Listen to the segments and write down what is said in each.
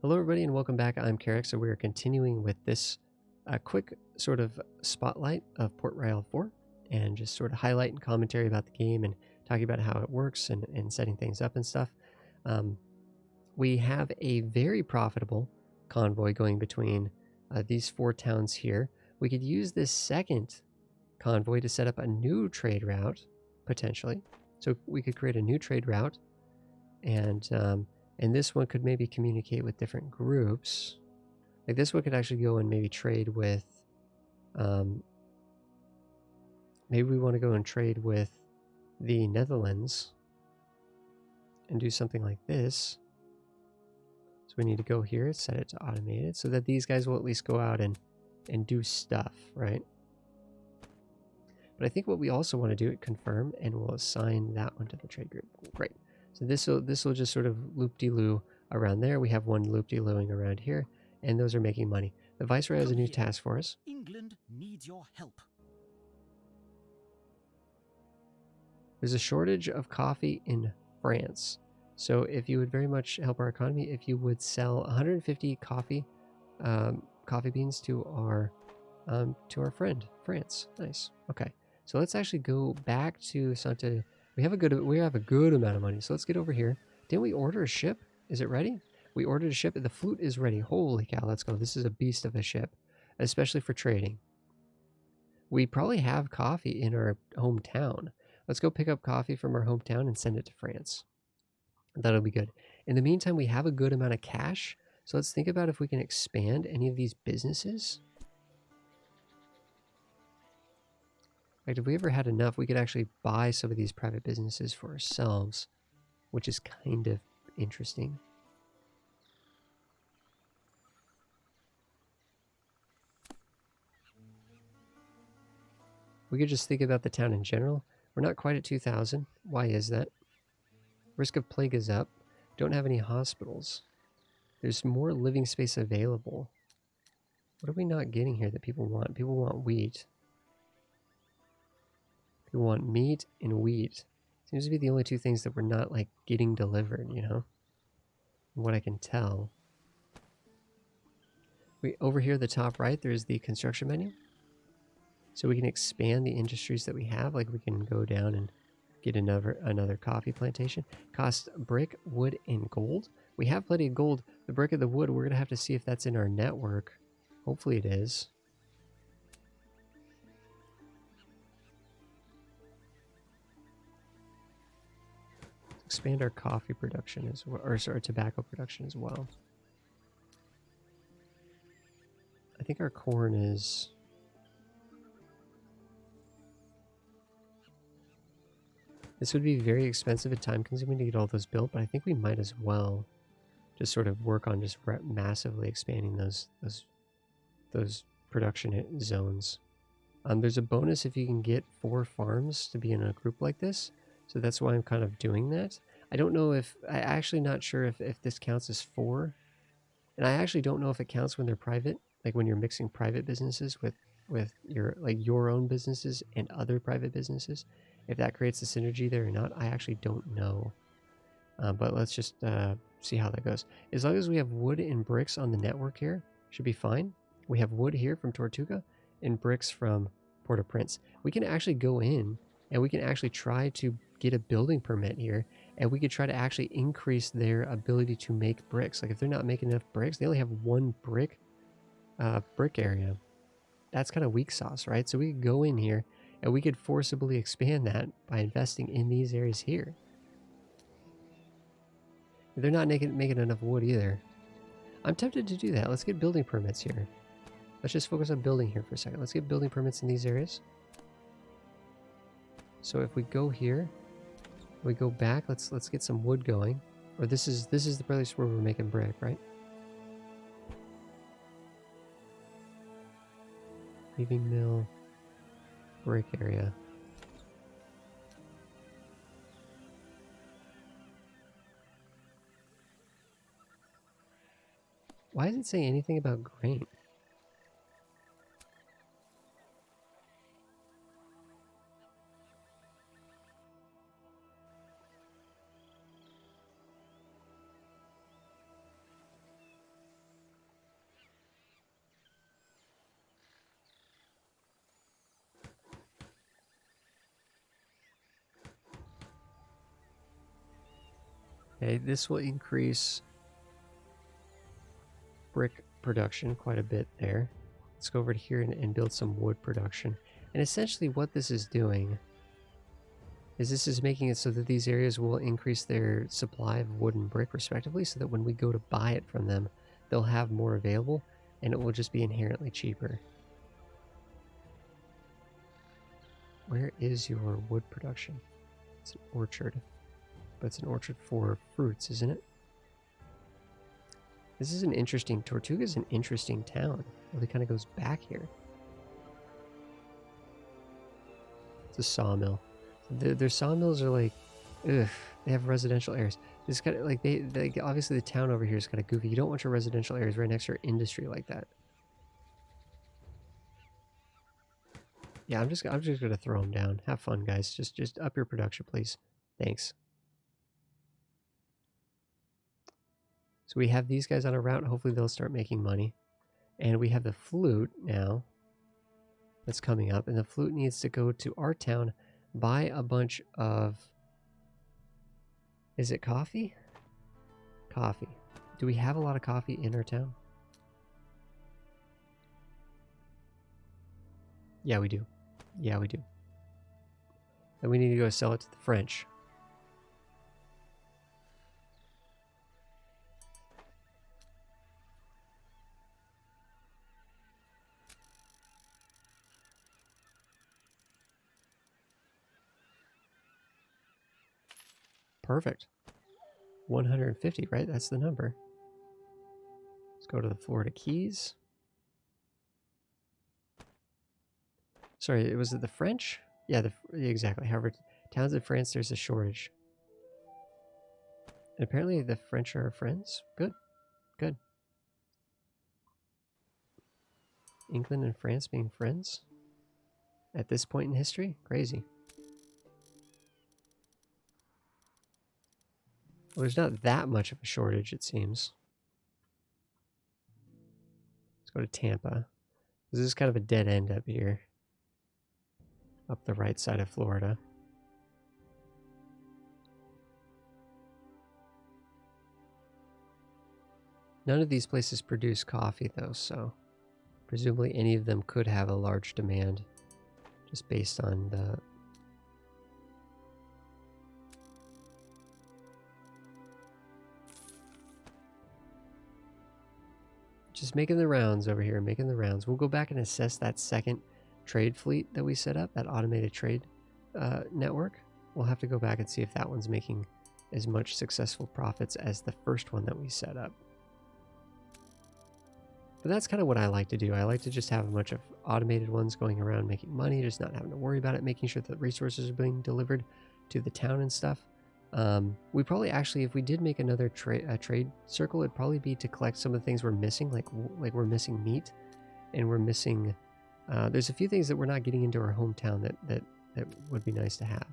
Hello everybody and welcome back. I'm Carrick. So we are continuing with this quick sort of spotlight of Port Royale 4 and just sort of highlight and commentary about the game and talking about how it works and setting things up and stuff. We have a very profitable convoy going between these 4 towns here. We could use this second convoy to set up a new trade route, potentially. So we could create a new trade route and this one could maybe communicate with different groups. Like this one could actually go and maybe trade with, maybe we want to go and trade with the Netherlands and do something like this. So we need to go here, set it to automated, so that these guys will at least go out and do stuff, right? But I think what we also want to do is confirm, and we'll assign that one to the trade group. Great. So this will just sort of loop-de-loo around there. We have one loop-de-looing around here, and those are making money. The Viceroy has a new task for us. England needs your help. There's a shortage of coffee in France. So if you would very much help our economy, if you would sell 150 coffee beans to our friend France. Nice. Okay. So let's actually go back to Santa. We have a good amount of money. So let's get over here. Didn't we order a ship? Is it ready? We ordered a ship. The fleet is ready. Holy cow, let's go. This is a beast of a ship, especially for trading. We probably have coffee in our hometown. Let's go pick up coffee from our hometown and send it to France. That'll be good. In the meantime, we have a good amount of cash. So let's think about if we can expand any of these businesses. Like if we ever had enough, we could actually buy some of these private businesses for ourselves, which is kind of interesting. We could just think about the town in general. We're not quite at 2,000. Why is that? Risk of plague is up. Don't have any hospitals. There's more living space available. What are we not getting here that people want? People want wheat. People want meat and wheat. Seems to be the only two things that we're not like getting delivered, you know? From what I can tell. Over here at the top right, there's the construction menu. So we can expand the industries that we have. Like we can go down and get another coffee plantation. Cost brick, wood, and gold. We have plenty of gold. The brick and the wood, we're going to have to see if that's in our network. Hopefully it is. Expand our coffee production as well, or sorry, tobacco production as well. I think our corn is... This would be very expensive and time consuming to get all those built, but I think we might as well just sort of work on just massively expanding those production zones. There's a bonus if you can get 4 farms to be in a group like this. So that's why I'm kind of doing that. I don't know if... I'm actually not sure if this counts as 4. And I actually don't know if it counts when they're private. Like when you're mixing private businesses with your own businesses and other private businesses. If that creates a synergy there or not, I actually don't know. But let's just see how that goes. As long as we have wood and bricks on the network here, should be fine. We have wood here from Tortuga and bricks from Port-au-Prince. We can actually go in and we can actually try to get a building permit here, and we could try to actually increase their ability to make bricks. Like if they're not making enough bricks, they only have 1 brick area. That's kind of weak sauce, right? So we could go in here and we could forcibly expand that by investing in these areas here. They're not making enough wood either. I'm tempted to do that. Let's get building permits here. Let's just focus on building here for a second. Let's get building permits in these areas. So if we go here, we go back, let's get some wood going. Or this is the place where we're making brick, right? Weaving mill, brick area. Why does it say anything about grain? Okay, this will increase brick production quite a bit there. Let's go over to here and build some wood production. And essentially what this is doing is this is making it so that these areas will increase their supply of wood and brick respectively, so that when we go to buy it from them, they'll have more available and it will just be inherently cheaper. Where is your wood production? It's an orchard. But it's an orchard for fruits, isn't it? This is an interesting... Tortuga is an interesting town. It really kind of goes back here. It's a sawmill. Their sawmills are like... Ugh, they have residential areas. It's kind of like they obviously the town over here is kind of goofy. You don't want your residential areas right next to your industry like that. Yeah, I'm just gonna throw them down. Have fun, guys. Just up your production, please. Thanks. So we have these guys on a route. Hopefully they'll start making money. And we have the flute now that's coming up. And the flute needs to go to our town, buy a bunch of... Is it coffee? Coffee. Do we have a lot of coffee in our town? Yeah, we do. Yeah, we do. And we need to go sell it to the French. Perfect. 150, right? That's the number. Let's go to the Florida Keys. Sorry, was it the French? Yeah, exactly. However, towns in France, there's a shortage. And apparently the French are our friends. Good. Good. England and France being friends? At this point in history? Crazy. Well, there's not that much of a shortage, it seems. Let's go to Tampa. This is kind of a dead end up here. Up the right side of Florida. None of these places produce coffee, though, so presumably any of them could have a large demand just based on the... Just making the rounds over here, making the rounds. We'll go back and assess that second trade fleet that we set up, that automated trade network. We'll have to go back and see if that one's making as much successful profits as the first one that we set up. But that's kind of what I like to do. I like to just have a bunch of automated ones going around making money, just not having to worry about it, making sure that resources are being delivered to the town and stuff. We probably actually, if we did make another trade circle, it'd probably be to collect some of the things we're missing, like we're missing meat, and we're missing... there's a few things that we're not getting into our hometown that would be nice to have.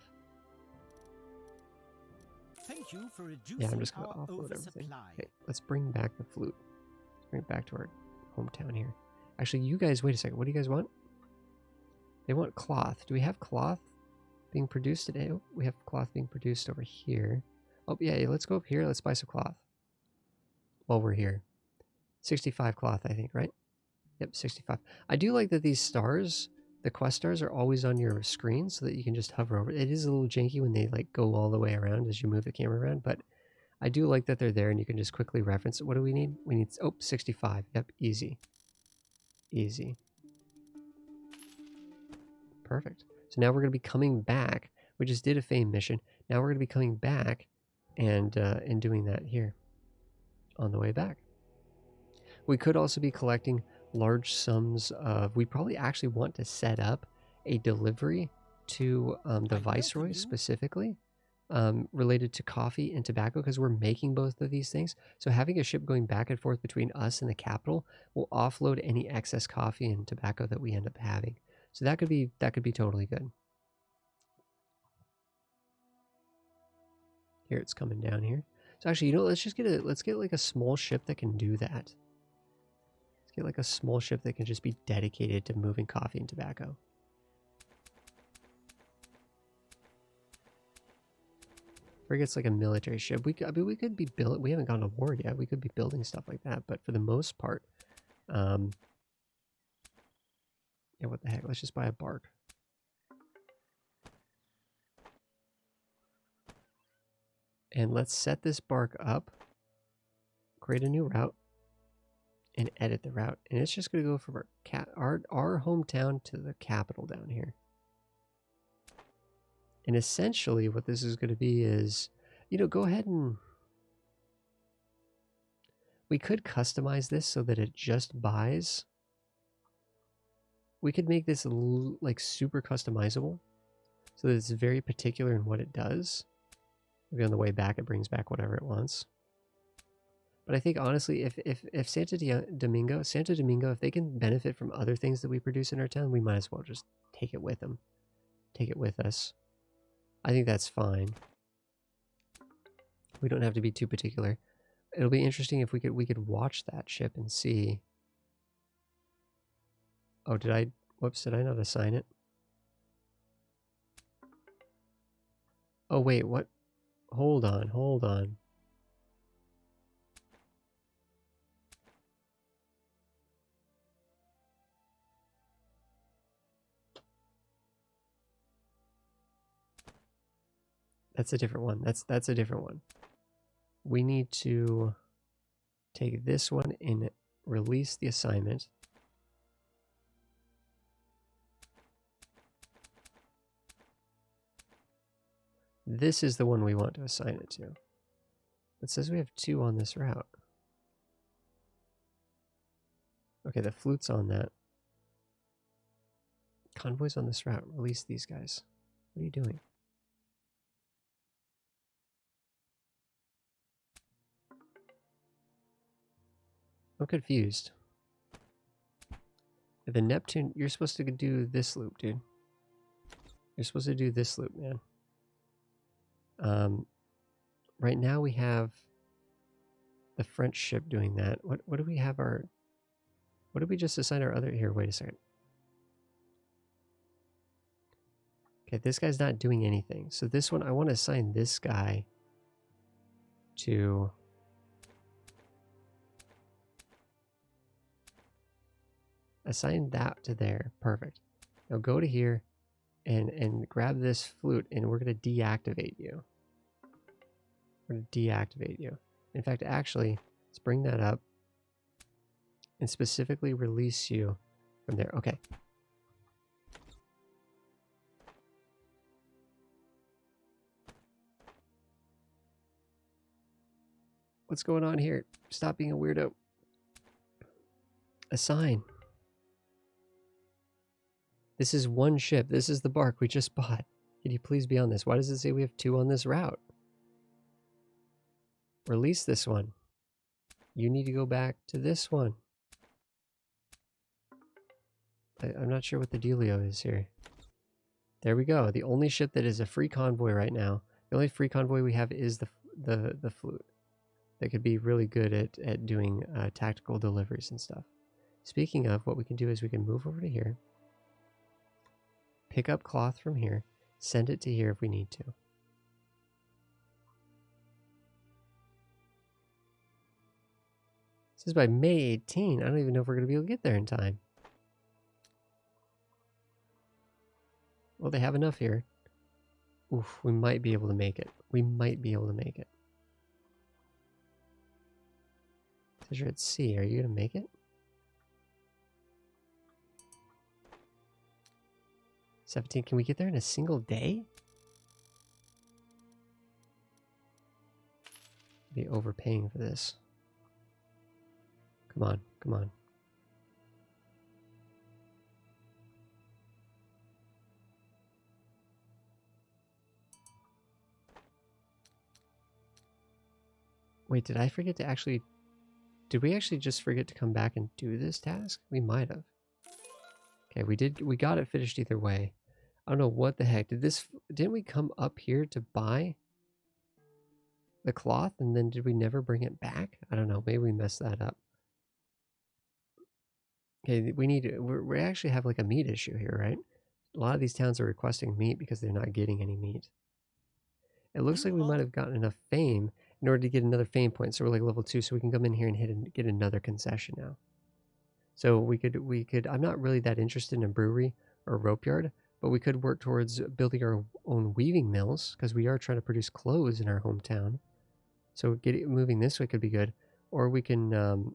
Thank you for reducing Yeah, I'm just going to our offload everything. oversupply. Okay, let's bring back the flute. Let's bring it back to our hometown here. Actually, you guys, wait a second. What do you guys want? They want cloth. Do we have cloth being produced today? Oh, we have cloth being produced over here. Oh, yeah, let's go up here. Let's buy some cloth while we're here. 65 cloth, I think, right? Yep, 65. I do like that these stars, the quest stars, are always on your screen so that you can just hover over. It is a little janky when they like go all the way around as you move the camera around, but I do like that they're there and you can just quickly reference it. What do we need? We need, oh, 65. Yep, easy. Easy. Perfect. So now we're going to be coming back. We just did a fame mission. Now we're going to be coming back and doing that here on the way back. We could also be collecting large sums of... We probably actually want to set up a delivery to the Viceroy specifically related to coffee and tobacco, because we're making both of these things. So having a ship going back and forth between us and the capital will offload any excess coffee and tobacco that we end up having. So that could be totally good. Here, it's coming down here. So actually, you know, let's get like a small ship that can do that. Let's get like a small ship that can just be dedicated to moving coffee and tobacco. Frigate's like a military ship. I mean, we could be built. We haven't gone to war yet. We could be building stuff like that. But for the most part, yeah. What the heck? Let's just buy a bark. And let's set this bark up. Create a new route. And edit the route. And it's just going to go from our hometown to the capital down here. And essentially what this is going to be is, you know, go ahead and... We could customize this so that it just buys. We could make this like super customizable so that it's very particular in what it does. Maybe on the way back it brings back whatever it wants. But I think honestly, if Santo Domingo, if they can benefit from other things that we produce in our town, we might as well just take it with them. Take it with us. I think that's fine. We don't have to be too particular. It'll be interesting if we could watch that ship and see. Oh, whoops, did I not assign it? Oh wait, what? Hold on. That's a different one. That's a different one. We need to take this one and release the assignment. This is the one we want to assign it to. It says we have 2 on this route. Okay, the flute's on that. Convoys on this route. Release these guys. What are you doing? I'm confused. The Neptune, you're supposed to do this loop, dude. You're supposed to do this loop, man. Right now we have the French ship doing that. What do we have our... What did we just assign our other... Here, wait a second. Okay, this guy's not doing anything. So this one, I want to assign this guy to... Assign that to there. Perfect. Now go to here and grab this flute, and we're going to deactivate you. We're going to deactivate you. In fact, actually, let's bring that up and specifically release you from there. Okay. What's going on here? Stop being a weirdo. Assign. This is one ship. This is the bark we just bought. Can you please be on this? Why does it say we have 2 on this route? Release this one. You need to go back to this one. I'm not sure what the dealio is here. There we go. The only ship that is a free convoy right now. The only free convoy we have is the flute. That could be really good at doing tactical deliveries and stuff. Speaking of, what we can do is we can move over to here. Pick up cloth from here. Send it to here if we need to. This is by May 18. I don't even know if we're going to be able to get there in time. Well, they have enough here. Oof, we might be able to make it. We might be able to make it. Says you're at sea. Are you going to make it? 17. Can we get there in a single day? Be overpaying for this. Come on, come on. Wait, did I forget to actually... Did we actually just forget to come back and do this task? We might have. Okay, we got it finished either way. I don't know what the heck. Didn't we come up here to buy the cloth and then did we never bring it back? I don't know. Maybe we messed that up. Okay, we actually have like a meat issue here, right? A lot of these towns are requesting meat because they're not getting any meat. It looks like we might have gotten enough fame in order to get another fame point. So we're like level 2, so we can come in here and get another concession now. So we could, I'm not really that interested in a brewery or a rope yard, but we could work towards building our own weaving mills because we are trying to produce clothes in our hometown. So moving this way could be good. Or we can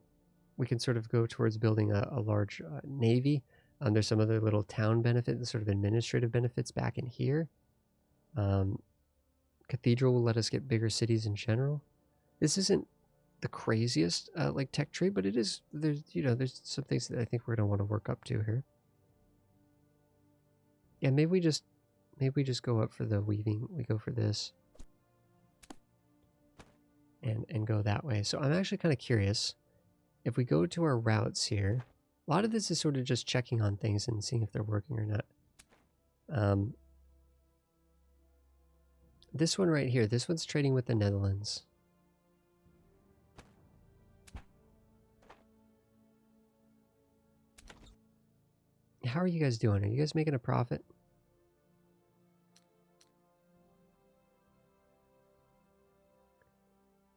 sort of go towards building a large navy. There's some other little town benefits, sort of administrative benefits back in here. Cathedral will let us get bigger cities in general. This isn't the craziest like tech tree, but it is. There's some things that I think we're gonna want to work up to here. Yeah, maybe we just go up for the weaving. We go for this and go that way. So I'm actually kind of curious. If we go to our routes here, a lot of this is sort of just checking on things and seeing if they're working or not. This one right here, this one's trading with the Netherlands. How are you guys doing? Are you guys making a profit?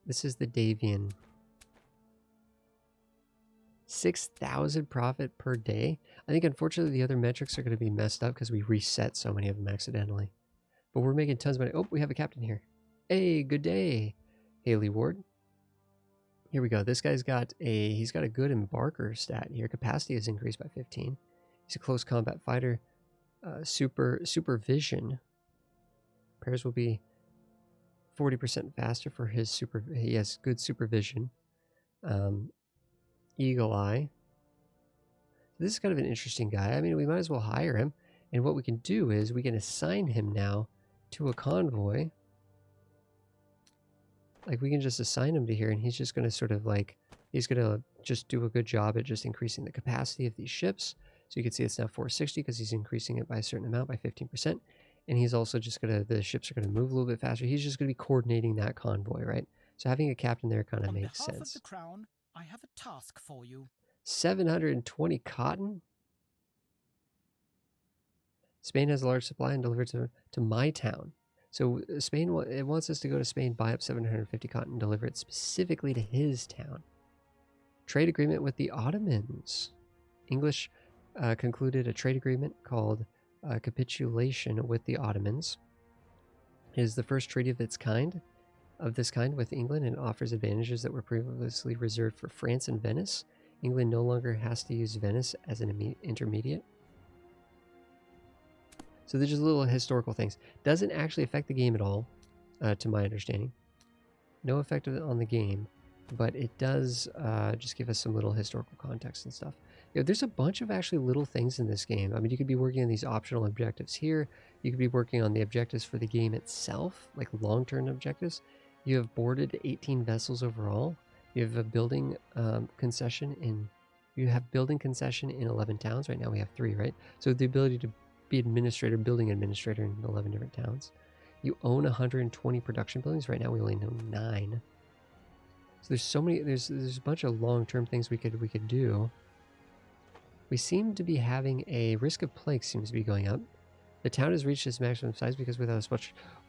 This is the Davian. 6,000 profit per day. I think unfortunately the other metrics are going to be messed up because we reset so many of them accidentally. But we're making tons of money. Oh, we have a captain here. Hey, good day, Haley Ward. Here we go. This guy's got he's got a good embarker stat here. Capacity is increased by 15. He's a close combat fighter. Supervision. Pairs will be 40% faster for his he has good supervision. Eagle Eye. This is kind of an interesting guy. I mean, we might as well hire him. And what we can do is we can assign him now to a convoy. Like, we can just assign him to here, and he's just going to sort of like, he's going to just do a good job at just increasing the capacity of these ships. So you can see it's now 460 because he's increasing it by a certain amount, by 15%. And he's also just going to, the ships are going to move a little bit faster. He's just going to be coordinating that convoy, right? So having a captain there kind of makes sense. On behalf of the Crown, I have a task for you. 720 cotton? Spain has a large supply and delivered to my town. So Spain, it wants us to go to Spain, buy up 750 cotton, and deliver it specifically to his town. Trade agreement with the Ottomans. English concluded a trade agreement called capitulation with the Ottomans. It is the first treaty of this kind with England, and offers advantages that were previously reserved for France and Venice. England no longer has to use Venice as an intermediate. So there's just little historical things. Doesn't actually affect the game at all, to my understanding. No effect on the game, but it does just give us some little historical context and stuff. You know, there's a bunch of actually little things in this game. I mean, you could be working on these optional objectives here. You could be working on the objectives for the game itself, like long-term objectives. You have boarded 18 vessels overall. You have a building concession in 11 towns. Right now we have 3, right? So the ability to be building administrator in 11 different towns. You own 120 production buildings. Right now we only know 9. So there's so many, there's a bunch of long-term things we could do. We seem to be having a risk of plague seems to be going up. The town has reached its maximum size because without a small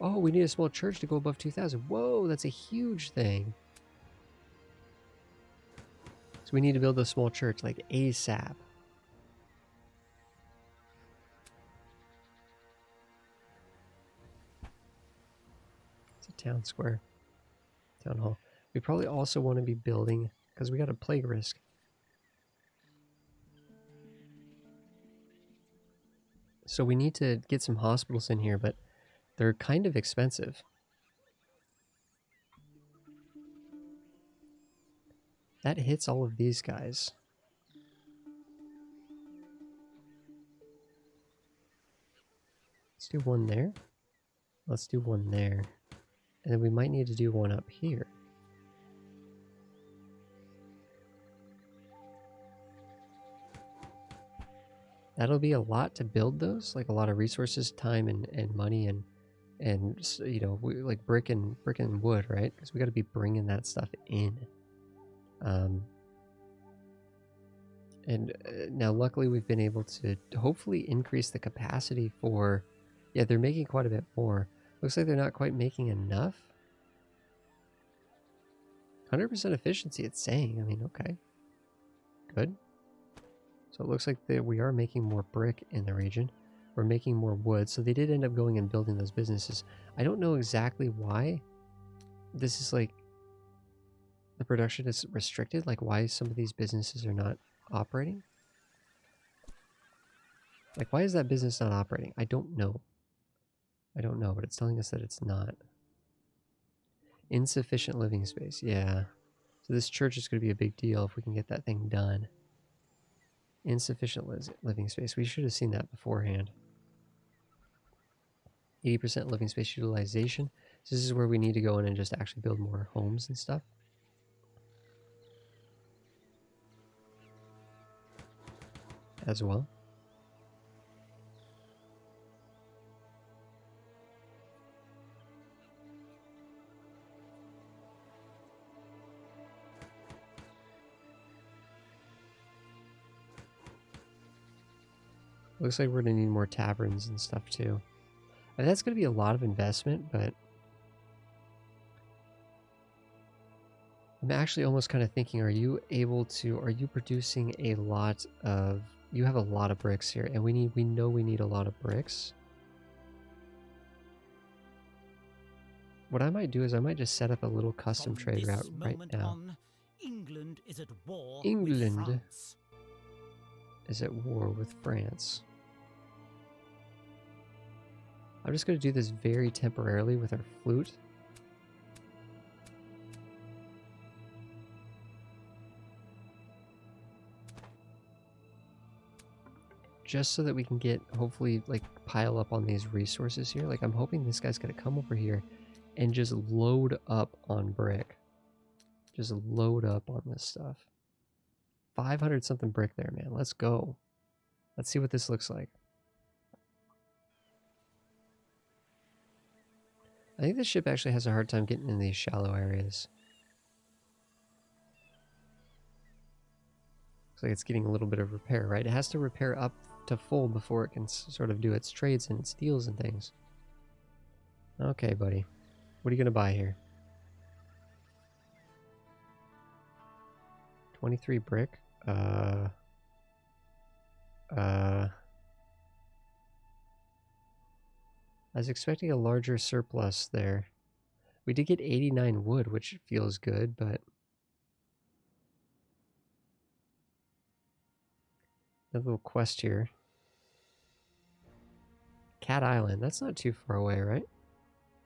oh, we need a small church to go above 2,000. Whoa, that's a huge thing. So we need to build a small church like ASAP. It's a town square. Town hall. We probably also want to be building, because we got a plague risk. So we need to get some hospitals in here, but they're kind of expensive. That hits all of these guys. Let's do one there. Let's do one there. And then we might need to do one up here. That'll be a lot to build those, like a lot of resources, time, and money, and you know, like brick and wood, right? Because we got to be bringing that stuff in. And now, luckily, we've been able to hopefully increase the capacity for. Yeah, they're making quite a bit more. Looks like they're not quite making enough. 100% efficiency, it's saying. I mean, okay. Good. So it looks like we are making more brick in the region. We're making more wood. So they did end up going and building those businesses. I don't know exactly why this is like the production is restricted. Like why some of these businesses are not operating. Like why is that business not operating? I don't know. I don't know, but it's telling us that it's not. Insufficient living space. Yeah. So this church is going to be a big deal if we can get that thing done. Insufficient living space. We should have seen that beforehand. 80% living space utilization. So this is where we need to go in and just actually build more homes and stuff. As well. Looks like we're going to need more taverns and stuff too. And that's going to be a lot of investment, but I'm actually almost kind of thinking, are you producing a lot of, you have a lot of bricks here, and we know we need a lot of bricks. What I might do is I might just set up a little custom trade route right now. England is at war England with France. is at war with France. I'm just going to do this very temporarily with our flute. Just so that we can get, hopefully, like, pile up on these resources here. Like, I'm hoping this guy's going to come over here and just load up on brick. Just load up on this stuff. 500 something brick there, man. Let's go. Let's see what this looks like. I think this ship actually has a hard time getting in these shallow areas. Looks like it's getting a little bit of repair, right? It has to repair up to full before it can sort of do its trades and its deals and things. Okay, buddy. What are you going to buy here? 23 brick? I was expecting a larger surplus there. We did get 89 wood, which feels good, but a little quest here. Cat Island, that's not too far away, right?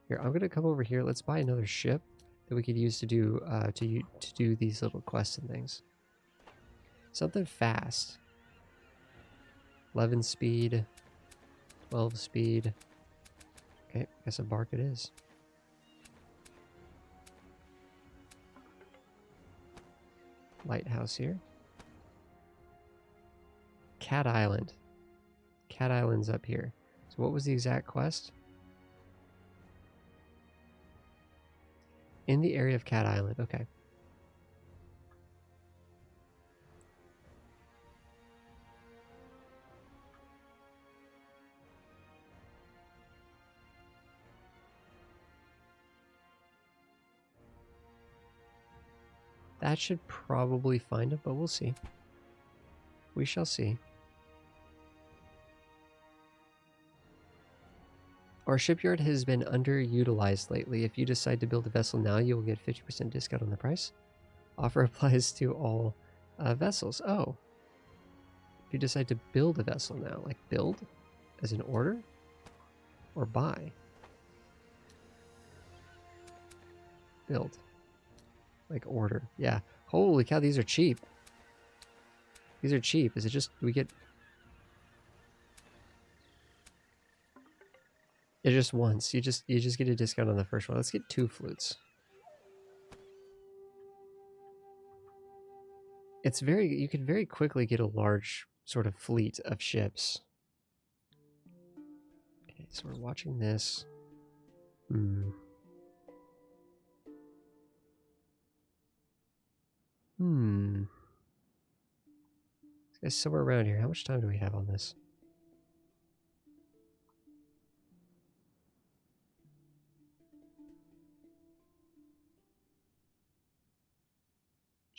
Here, I'm gonna come over here. Let's buy another ship that we could use to do to do these little quests and things. Something fast. 11 speed, 12 speed. Okay, guess a bark it is. Lighthouse here. Cat Island. Cat Island's up here. So what was the exact quest? In the area of Cat Island, okay. That should probably find it, but we'll see. We shall see. Our shipyard has been underutilized lately. If you decide to build a vessel now, you will get 50% discount on the price. Offer applies to all vessels. Oh. If you decide to build a vessel now, like build as an order or buy? Build. Like order. Yeah. Holy cow, these are cheap. These are cheap. Is it just we get it just once. You just get a discount on the first one. Let's get 2 flutes. It's you could very quickly get a large sort of fleet of ships. Okay, so we're watching this. It's somewhere around here. How much time do we have on this?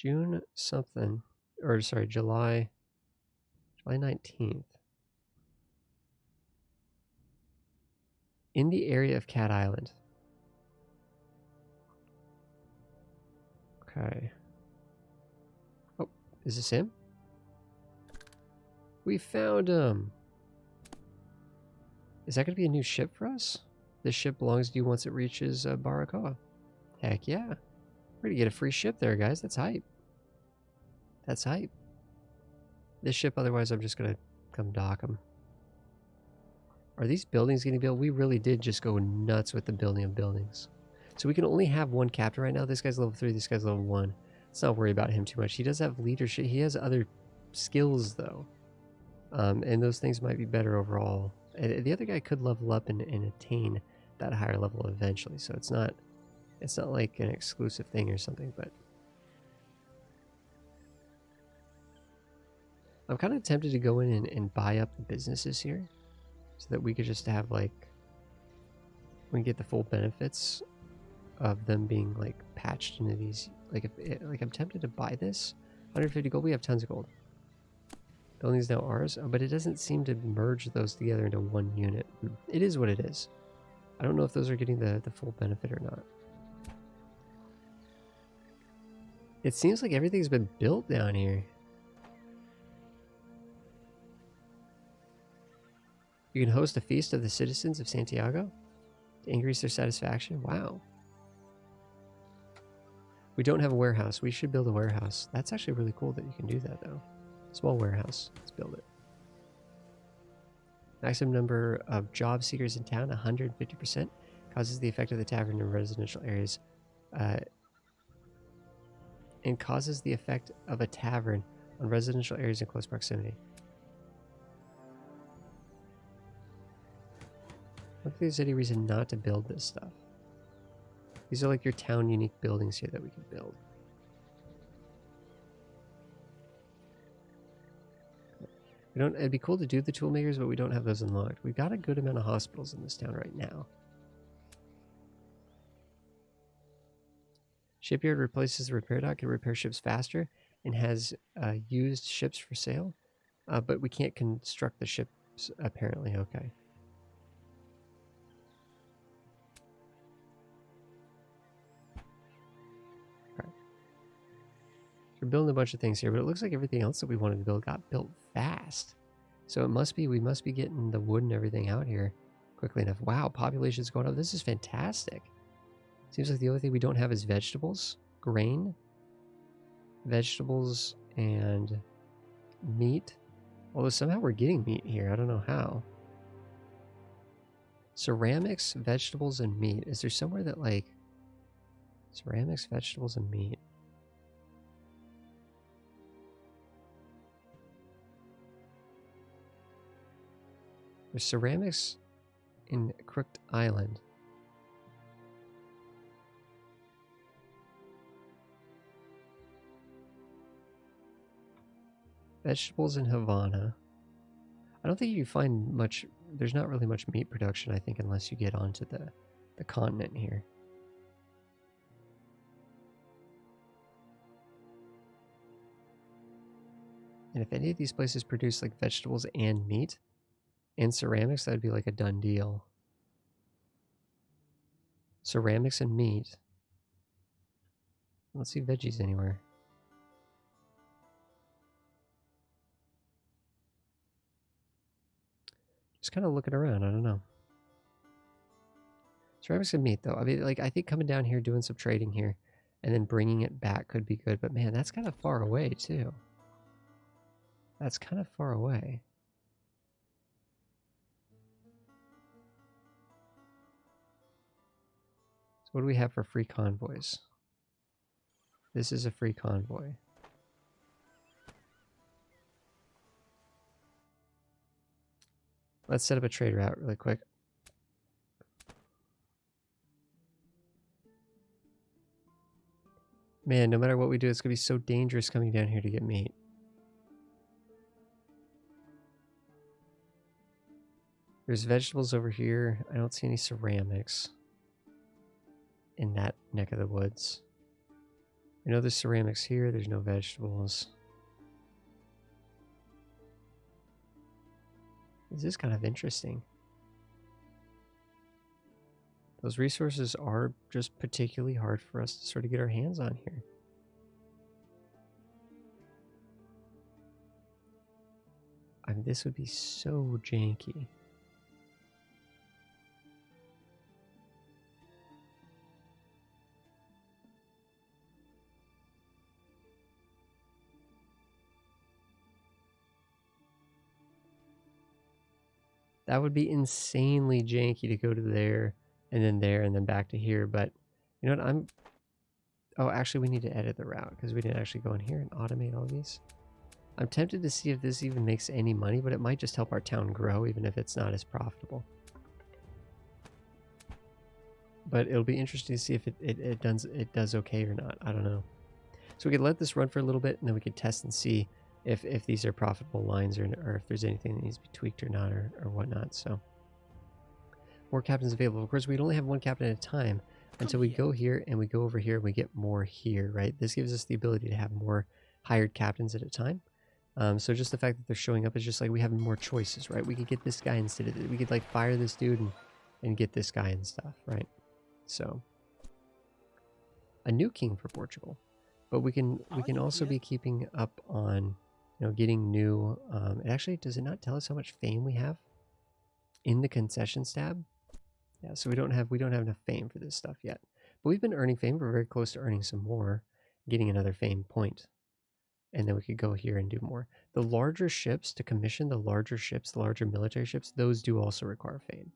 June something, or sorry, July 19th. In the area of Cat Island. Okay. Oh, is this him? We found him. Is that going to be a new ship for us? This ship belongs to you once it reaches Baracoa. Heck yeah. We're going to get a free ship there, guys. That's hype. That's hype. This ship, otherwise, I'm just going to come dock them. Are these buildings getting built? We really did just go nuts with the building of buildings. So we can only have one captain right now. This guy's level 3, this guy's level 1. Let's not worry about him too much. He does have leadership. He has other skills, though. And those things might be better overall. And the other guy could level up and attain that higher level eventually. So it's not like an exclusive thing or something, but I'm kind of tempted to go in and buy up the businesses here so that we could just have like, we can get the full benefits of them being like patched into these. Like I'm tempted to buy this. 150 gold, we have tons of gold. Building is now ours, but it doesn't seem to merge those together into one unit. It is what it is. I don't know if those are getting the full benefit or not. It seems like everything's been built down here. You can host a feast of the citizens of Santiago to increase their satisfaction. Wow. We don't have a warehouse. We should build a warehouse. That's actually really cool that you can do that, though. Small warehouse. Let's build it. Maximum number of job seekers in town, 150%. Causes the effect of the tavern in residential areas. And causes the effect of a tavern on residential areas in close proximity. I don't think there's any reason not to build this stuff. These are like your town unique buildings here that we can build. It'd be cool to do the tool makers, but we don't have those unlocked. We've got a good amount of hospitals in this town right now. Shipyard replaces the repair dock, can repair ships faster, and has used ships for sale. But we can't construct the ships, apparently. Okay. We're building a bunch of things here, but it looks like everything else that we wanted to build got built fast. So we must be getting the wood and everything out here quickly enough. Wow, population's going up. This is fantastic. Seems like the only thing we don't have is vegetables, grain, vegetables, and meat. Although somehow we're getting meat here. I don't know how. Ceramics, vegetables, and meat. Is there somewhere that like ceramics, vegetables, and meat? There's ceramics in Crooked Island. Vegetables in Havana. I don't think you find much. There's not really much meat production, I think, unless you get onto the continent here. And if any of these places produce like vegetables and meat and ceramics, that'd be like a done deal. Ceramics and meat. I don't see veggies anywhere. Just kind of looking around. I don't know. Ceramics and meat, though. I mean, like, I think coming down here, doing some trading here, and then bringing it back could be good. But man, that's kind of far away too. That's kind of far away. So what do we have for free convoys? This is a free convoy. Let's set up a trade route really quick. Man, no matter what we do, it's going to be so dangerous coming down here to get meat. There's vegetables over here. I don't see any ceramics in that neck of the woods. I know there's ceramics here. There's no vegetables. This is kind of interesting. Those resources are just particularly hard for us to sort of get our hands on here. I mean, this would be so janky. That would be insanely janky to go to there and then back to here. But you know what? Oh, actually, we need to edit the route because we didn't actually go in here and automate all these. I'm tempted to see if this even makes any money, but it might just help our town grow, even if it's not as profitable. But it'll be interesting to see if it does okay or not. I don't know. So we could let this run for a little bit, and then we could test and see if these are profitable lines or if there's anything that needs to be tweaked or not or whatnot. So more captains available. Of course, we'd only have one captain at a time until we go here and we go over here and we get more here, right? This gives us the ability to have more hired captains at a time. So just the fact that they're showing up is just like we have more choices, right? We could get this guy instead of we could like fire this dude and get this guy and stuff, right? So a new king for Portugal, but we can also be keeping up on getting new. Does it not tell us how much fame we have in the concessions tab? Yeah, so we don't have enough fame for this stuff yet, but we've been earning fame. We're very close to earning some more, getting another fame point. And then we could go here and do more. The larger ships, to commission the larger ships, the larger military ships, those do also require fame.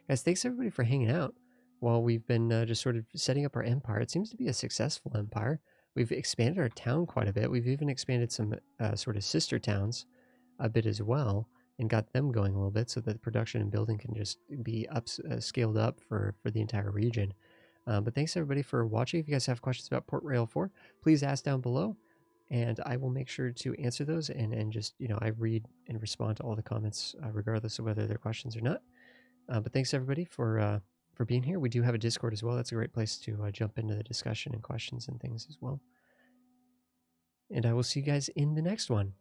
Guys, thanks everybody for hanging out while we've been just sort of setting up our empire. It seems to be a successful empire. We've expanded our town quite a bit. We've even expanded some sort of sister towns a bit as well and got them going a little bit so that the production and building can just be scaled up for the entire region. But thanks everybody for watching. If you guys have questions about Port Royale 4, please ask down below. And I will make sure to answer those and just, I read and respond to all the comments regardless of whether they're questions or not. But thanks everybody for being here. We do have a Discord as well. That's a great place to jump into the discussion and questions and things as well. And I will see you guys in the next one.